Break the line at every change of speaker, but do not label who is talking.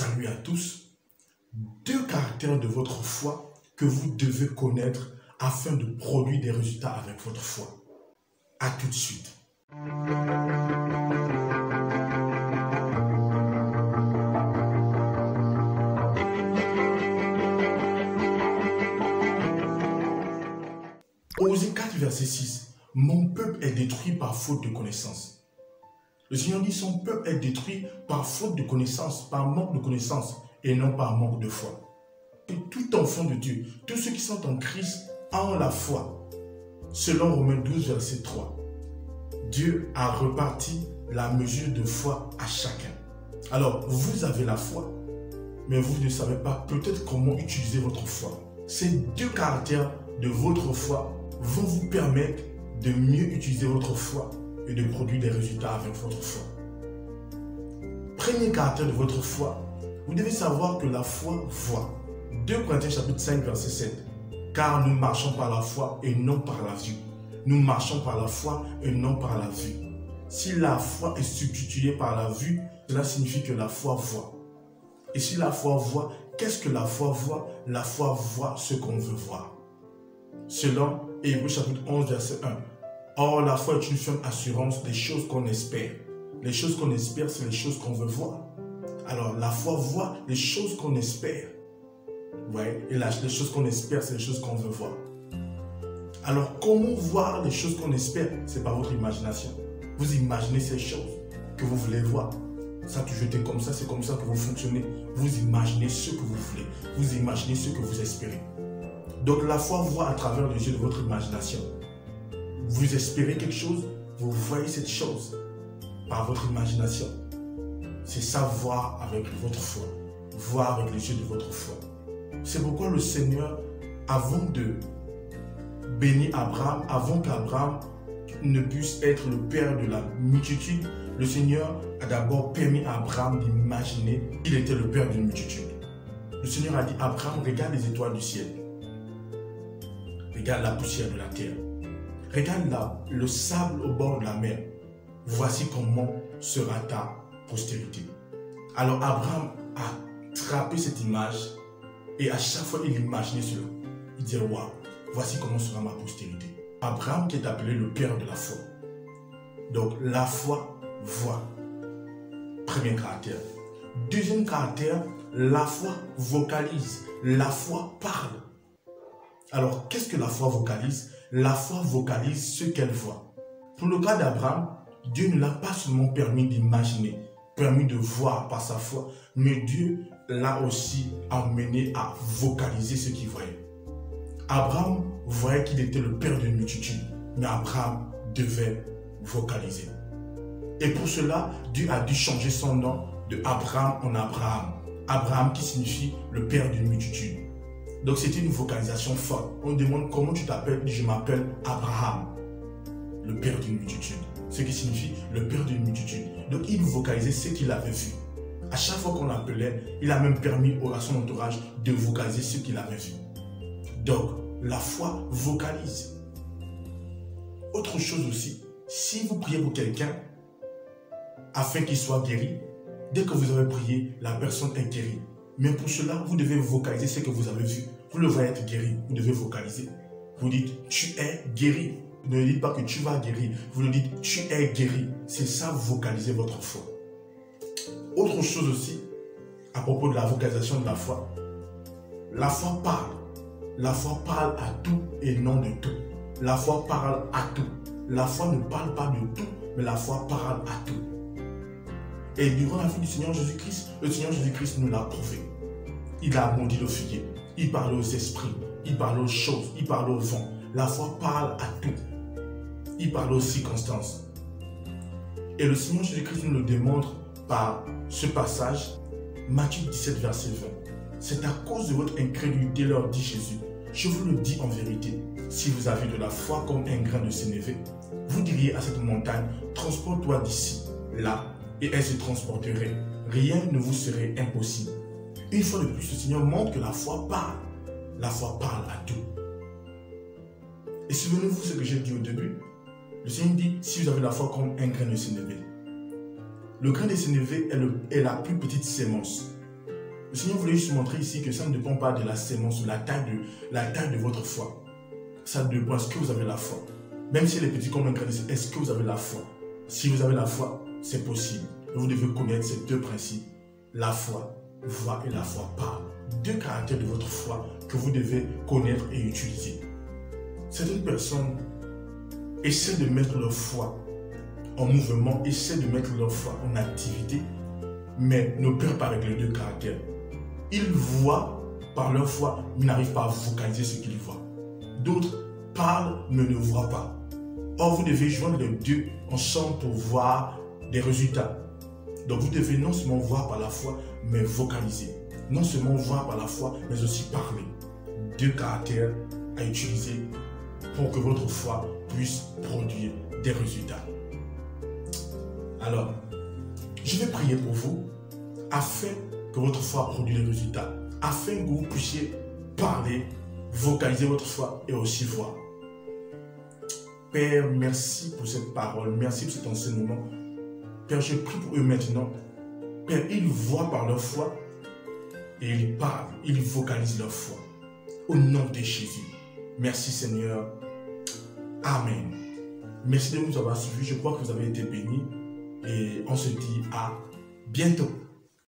Salut à tous. 2 caractères de votre foi que vous devez connaître afin de produire des résultats avec votre foi. À tout de suite. Osée 4, verset 6. Mon peuple est détruit par faute de connaissance. Le Seigneur dit son peuple est détruit par faute de connaissance, par manque de connaissance et non par manque de foi. Et tout enfant de Dieu, tous ceux qui sont en Christ ont la foi. Selon Romains 12, verset 3. Dieu a reparti la mesure de foi à chacun. Alors, vous avez la foi, mais vous ne savez pas peut-être comment utiliser votre foi. Ces 2 caractères de votre foi vont vous permettre de mieux utiliser votre foi et de produire des résultats avec votre foi. Premier caractère de votre foi, vous devez savoir que la foi voit. 2 Corinthiens chapitre 5 verset 7. Car nous marchons par la foi et non par la vue. Nous marchons par la foi et non par la vue. Si la foi est substituée par la vue, cela signifie que la foi voit. Et si la foi voit, qu'est-ce que la foi voit? La foi voit ce qu'on veut voir. Selon Hébreux chapitre 11 verset 1. Or, la foi est une ferme assurance des choses qu'on espère. Les choses qu'on espère, c'est les choses qu'on veut voir. Alors, la foi voit les choses qu'on espère. Ouais, et les choses qu'on espère, c'est les choses qu'on veut voir. Alors, comment voir les choses qu'on espère? C'est par votre imagination. Vous imaginez ces choses que vous voulez voir. Ça a toujours été comme ça, c'est comme ça que vous fonctionnez. Vous imaginez ce que vous voulez. Vous imaginez ce que vous espérez. Donc, la foi voit à travers les yeux de votre imagination. Vous espérez quelque chose, vous voyez cette chose par votre imagination. C'est ça, voir avec votre foi. Voir avec les yeux de votre foi. C'est pourquoi le Seigneur, avant de bénir Abraham, avant qu'Abraham ne puisse être le père de la multitude, le Seigneur a d'abord permis à Abraham d'imaginer qu'il était le père d'une multitude. Le Seigneur a dit, Abraham, regarde les étoiles du ciel. Regarde la poussière de la terre. Regarde là, le sable au bord de la mer. Voici comment sera ta postérité. Alors Abraham a attrapé cette image et à chaque fois il imaginait cela. Il disait, waouh, voici comment sera ma postérité. Abraham qui est appelé le père de la foi. Donc la foi voit. Premier caractère. Deuxième caractère, la foi vocalise. La foi parle. Alors qu'est-ce que la foi vocalise? La foi vocalise ce qu'elle voit. Pour le cas d'Abraham, Dieu ne l'a pas seulement permis d'imaginer, permis de voir par sa foi, mais Dieu l'a aussi amené à vocaliser ce qu'il voyait. Abraham voyait qu'il était le père d'une multitude, mais Abraham devait vocaliser. Et pour cela, Dieu a dû changer son nom de Abraham en Abraham. Abraham qui signifie le père d'une multitude. Donc c'était une vocalisation forte. On demande comment tu t'appelles. Il dit, je m'appelle Abraham, le père d'une multitude. Ce qui signifie le père d'une multitude. Donc il vocalisait ce qu'il avait vu. À chaque fois qu'on l'appelait, il a même permis à son entourage de vocaliser ce qu'il avait vu. Donc la foi vocalise. Autre chose aussi, si vous priez pour quelqu'un afin qu'il soit guéri, dès que vous avez prié, la personne est guérie. Mais pour cela, vous devez vocaliser ce que vous avez vu. Vous le voyez être guéri, vous devez vocaliser. Vous dites, tu es guéri. Vous ne dites pas que tu vas guérir. Vous le dites, tu es guéri. C'est ça, vocaliser votre foi. Autre chose aussi, à propos de la vocalisation de la foi. La foi parle. La foi parle à tout et non de tout. La foi parle à tout. La foi ne parle pas de tout, mais la foi parle à tout. Et durant la vie du Seigneur Jésus-Christ, le Seigneur Jésus-Christ nous l'a prouvé. Il a maudit le figuier. Il parle aux esprits. Il parle aux choses. Il parle au vent. La foi parle à tout. Il parle aux circonstances. Et le Seigneur Jésus-Christ nous le démontre par ce passage, Matthieu 17, verset 20. C'est à cause de votre incrédulité, leur dit Jésus. Je vous le dis en vérité, si vous avez de la foi comme un grain de sénévé, vous diriez à cette montagne, transporte-toi d'ici, là, et elle se transporterait. Rien ne vous serait impossible. Une fois de plus, le Seigneur montre que la foi parle. La foi parle à tout. Et souvenez-vous ce que j'ai dit au début. Le Seigneur dit, si vous avez la foi comme un grain de sénévé. Le grain de sénévé est la plus petite sémence. Le Seigneur voulait juste montrer ici que ça ne dépend pas de la sémence, de la taille de votre foi. Ça dépend, est-ce que vous avez la foi? Même si elle est petite comme un grain de sel, est-ce que vous avez la foi? Si vous avez la foi, c'est possible. Vous devez connaître ces deux principes. La foi voit et la foi parle. Deux caractères de votre foi que vous devez connaître et utiliser. Certaines personnes essaient de mettre leur foi en mouvement, essaient de mettre leur foi en activité, mais n'opèrent pas avec les deux caractères. Ils voient par leur foi, mais n'arrivent pas à vocaliser ce qu'ils voient. D'autres parlent, mais ne voient pas. Or, vous devez joindre les deux ensemble pour voir des résultats. Donc, vous devez non seulement voir par la foi, mais vocaliser. Non seulement voir par la foi, mais aussi parler. Deux caractères à utiliser pour que votre foi puisse produire des résultats. Alors, je vais prier pour vous afin que votre foi produise des résultats, afin que vous puissiez parler, vocaliser votre foi et aussi voir. Père, merci pour cette parole, merci pour cet enseignement. Père, je prie pour eux maintenant. Père, ils voient par leur foi et ils parlent, ils vocalisent leur foi. Au nom de Jésus. Merci Seigneur. Amen. Merci de nous avoir suivis. Je crois que vous avez été bénis et on se dit à bientôt.